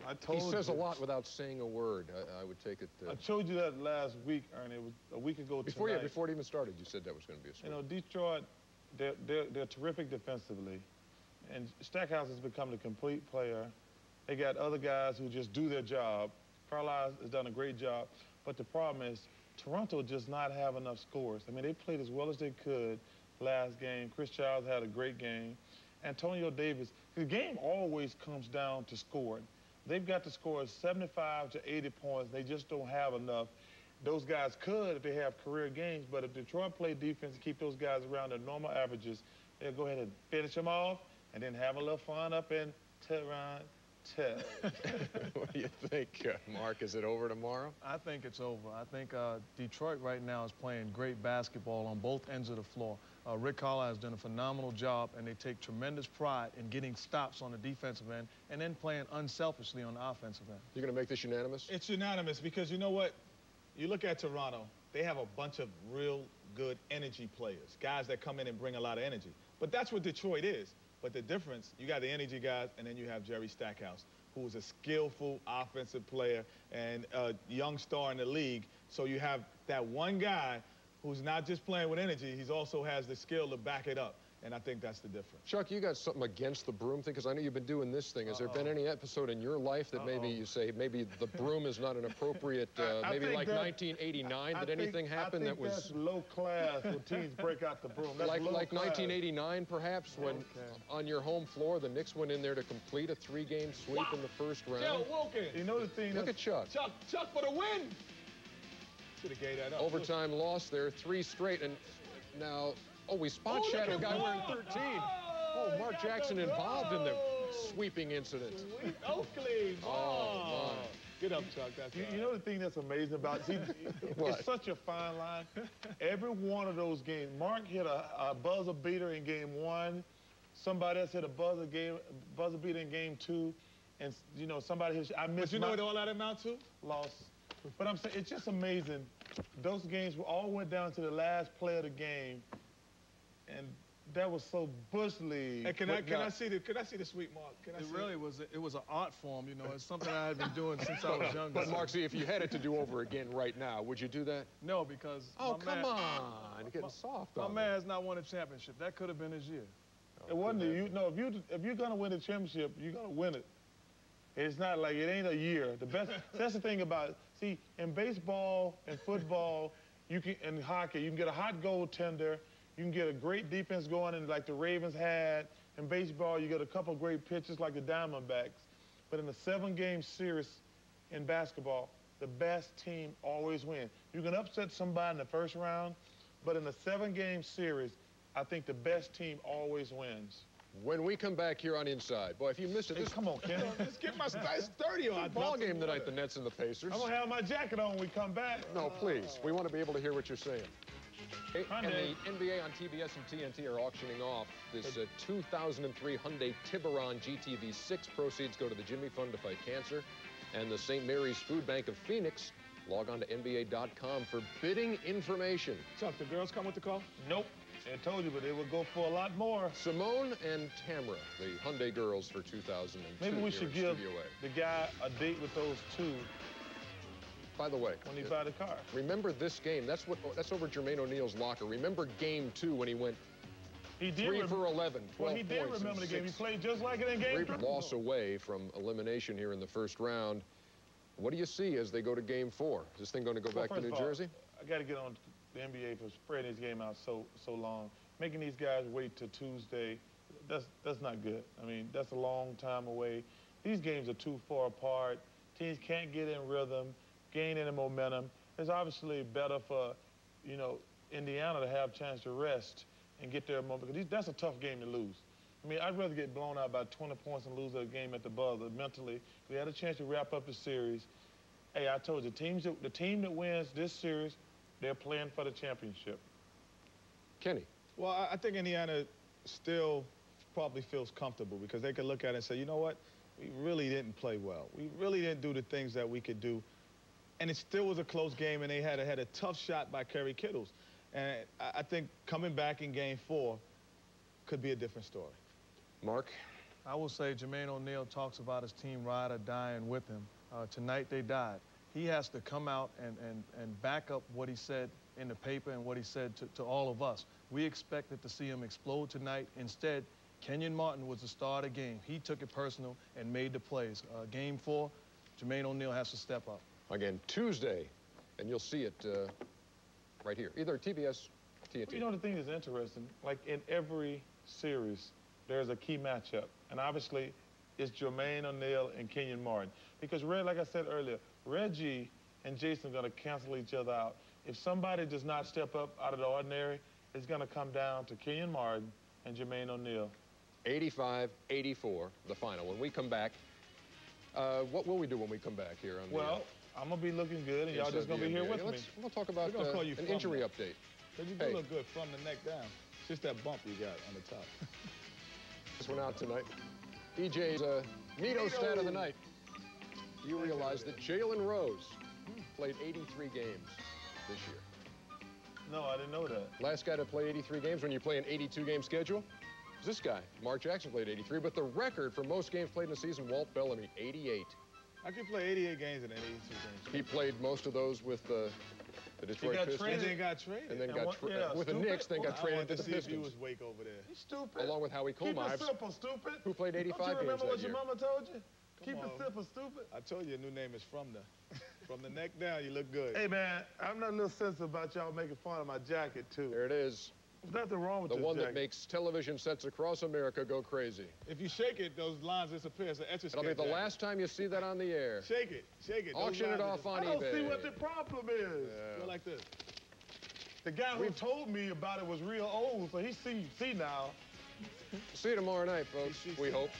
I told he says you. a lot without saying a word. I would take it. I told you that last week, Ernie. It was a week ago before tonight. Before it even started, you said that was going to be a sweep. You know, Detroit, they're terrific defensively, and Stackhouse has become a complete player. They got other guys who just do their job. Carlisle has done a great job, but the problem is Toronto does not have enough scores. I mean, they played as well as they could last game. Chris Childs had a great game. Antonio Davis, the game always comes down to scoring. They've got to score 75 to 80 points. They just don't have enough. Those guys could if they have career games, but if Detroit play defense and keep those guys around their normal averages, they'll go ahead and finish them off and then have a little fun up in Toronto. What do you think, Mark? Is it over tomorrow? I think it's over. I think Detroit right now is playing great basketball on both ends of the floor. Rick Carlisle has done a phenomenal job, and they take tremendous pride in getting stops on the defensive end and then playing unselfishly on the offensive end. You're going to make this unanimous? It's unanimous because you know what? You look at Toronto, they have a bunch of real good energy players, guys that come in and bring a lot of energy. But that's what Detroit is. But the difference, you got the energy guys, and then you have Jerry Stackhouse, who is a skillful offensive player and a young star in the league. So you have that one guy who's not just playing with energy, he also has the skill to back it up. And I think that's the difference. Chuck, you got something against the broom thing? Because I know you've been doing this thing. Has there been any episode in your life that maybe you say maybe the broom is not an appropriate, maybe like 1989? Did anything happen that was... that's low class when teams break out the broom. That's like 1989, perhaps, when on your home floor, the Knicks went in there to complete a 3-game sweep in the first round? Joe Wilkins. You know the thing Look at Chuck. Chuck for the win. Should have gave that up. Overtime loss there, 3 straight, and now... Oh, we spot shadowed a guy wearing 13. Oh, Mark Jackson involved in the sweeping incident. Sweet Oakley. Oh, my. Get up, Chuck. That's you know the thing that's amazing about it? See, it's such a fine line. Every one of those games, Mark hit a buzzer beater in game 1. Somebody else hit a buzzer beater in game 2. And, you know, somebody hit... I missed. But you know what all that amount to? Lost. But I'm saying, it's just amazing. Those games all went down to the last play of the game. And that was so Bush League. Hey, can I see the sweep, Mark? It was an art form, you know. It's something I had been doing since I was younger. But Mark, see, if you had it to do over again right now, would you do that? No, because come on, you're getting soft. My man has not won a championship. That could have been his year. It wasn't. If you're gonna win a championship, you're gonna win it. It's not like it ain't a year. The best. That's the thing about it. See, in baseball and football, and hockey, you can get a hot goaltender. You can get a great defense going, and like the Ravens had. In baseball, you get a couple of great pitchers like the Diamondbacks. But in a 7-game series in basketball, the best team always wins. You can upset somebody in the first round, but in a 7-game series, I think the best team always wins. When we come back here on Inside, boy, if you missed it, come on, Kenny. Let's get my sturdy on. Ball game tonight, the Nets and the Pacers. I'm gonna have my jacket on when we come back. No, please. We want to be able to hear what you're saying. And the NBA on TBS and TNT are auctioning off this 2003 Hyundai Tiburon GTV6. Proceeds go to the Jimmy Fund to fight cancer. And the St. Mary's Food Bank of Phoenix. Log on to NBA.com for bidding information. Chuck, the girls come with the call? Nope. I told you, but they would go for a lot more. Simone and Tamra, the Hyundai girls for 2002. Maybe we should give the guy a date with those two. By the way, when he buy the car. Remember this game? That's over Jermaine O'Neal's locker. Remember game 2 when he went 3 for 11, 12 Well, he did remember the game. He played just like it in game 3. Loss away from elimination here in the first round. What do you see as they go to game 4? Is this thing going to go back to New Jersey? I got to get on the NBA for spreading this game out so long. Making these guys wait till Tuesday, that's not good. I mean, that's a long time away. These games are too far apart. Teams can't get in rhythm, gain any momentum. It's obviously better for, you know, Indiana to have a chance to rest and get their moment, because that's a tough game to lose. I mean, I'd rather get blown out by 20 points and lose a game at the buzzer mentally. We had a chance to wrap up the series. Hey, I told you, the team that wins this series, they're playing for the championship. Kenny. Well, I think Indiana still probably feels comfortable because they could look at it and say, you know what? We really didn't play well. We really didn't do the things that we could do. And it still was a close game, and they had a tough shot by Kerry Kittles. And I think coming back in game 4 could be a different story. Mark, I will say Jermaine O'Neal talks about his team ride or dying with him. Tonight they died. He has to come out and back up what he said in the paper and what he said to all of us. We expected to see him explode tonight. Instead, Kenyon Martin was the star of the game. He took it personal and made the plays. Game 4, Jermaine O'Neal has to step up. Again, Tuesday, and you'll see it right here, either TBS, TNT. Well, you know, the thing is interesting, like in every series, there's a key matchup. And obviously, it's Jermaine O'Neal and Kenyon Martin. Because, like I said earlier, Reggie and Jason are going to cancel each other out. If somebody does not step up out of the ordinary, it's going to come down to Kenyon Martin and Jermaine O'Neal. 85-84, the final. When we come back, what will we do when we come back here on the... Well, I'm going to be looking good, and y'all just going to be here with me. We'll talk about an injury update. Because you do look good from the neck down. It's just that bump you got on the top. This one out tonight. EJ's Neato stat of the night. Do you realize that Jalen Rose played 83 games this year? No, I didn't know that. Last guy to play 83 games when you play an 82-game schedule was this guy. Mark Jackson played 83, but the record for most games played in a season, Walt Bellamy, 88. I could play 88 games in an 82 games. He played most of those with the Detroit Pistons. And then got traded. And then with the Knicks, then got traded to the Pistons. He was Wake over there. He's stupid. Along with Howie Kohlmeyer. Keep it simple, stupid. Who played 85 games that year. Don't you remember what your mama told you? Keep it simple, stupid. I told you a new name is from the neck down, you look good. Hey, man, I'm not a little sensitive about y'all making fun of my jacket, too. There it is. There's nothing wrong with the this one jacket. That makes television sets across America go crazy. If you shake it, those lines disappear. It's an Etch-a-Sketch It'll be the jacket. last time you see that on the air. Shake it, shake it. Auction it off on eBay. I don't see what the problem is. Yeah. Go like this. The guy who told me about it was real old, so he see now. See you tomorrow night, folks. We hope.